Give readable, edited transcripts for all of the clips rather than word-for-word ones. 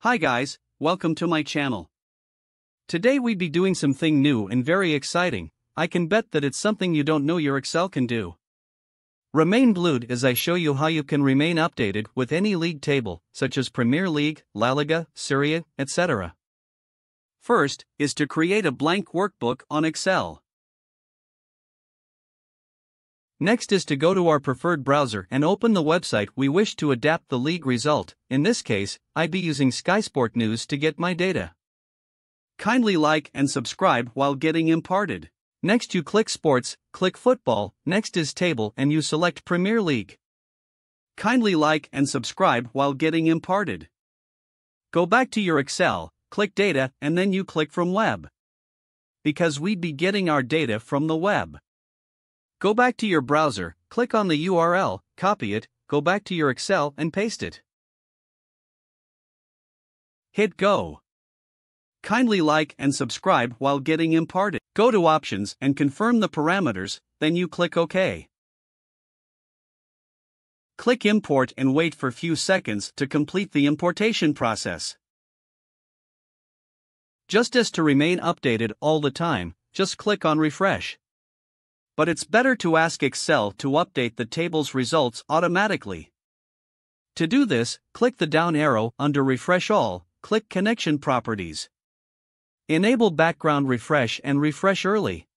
Hi guys, welcome to my channel. Today we'd be doing something new and very exciting. I can bet that it's something you don't know your Excel can do. Remain glued as I show you how you can remain updated with any league table, such as Premier League, La Liga, Serie A, etc. First, is to create a blank workbook on Excel. Next is to go to our preferred browser and open the website we wish to adapt the league result. In this case, I'd be using Sky Sport News to get my data. Kindly like and subscribe while getting imparted. Next you click Sports, click Football, next is Table and you select Premier League. Kindly like and subscribe while getting imparted. Go back to your Excel, click Data and then you click from Web. Because we'd be getting our data from the web. Go back to your browser, click on the URL, copy it, go back to your Excel and paste it. Hit Go. Kindly like and subscribe while getting imparted. Go to Options and confirm the parameters, then you click OK. Click Import and wait for few seconds to complete the importation process. Just as to remain updated all the time, just click on Refresh. But it's better to ask Excel to update the table's results automatically. To do this, click the down arrow under Refresh All, click Connection Properties. Enable background refresh and refresh early.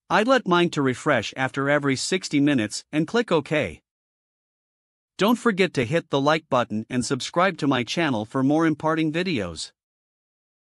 I'd let mine to refresh after every 60 minutes and click OK. Don't forget to hit the like button and subscribe to my channel for more imparting videos.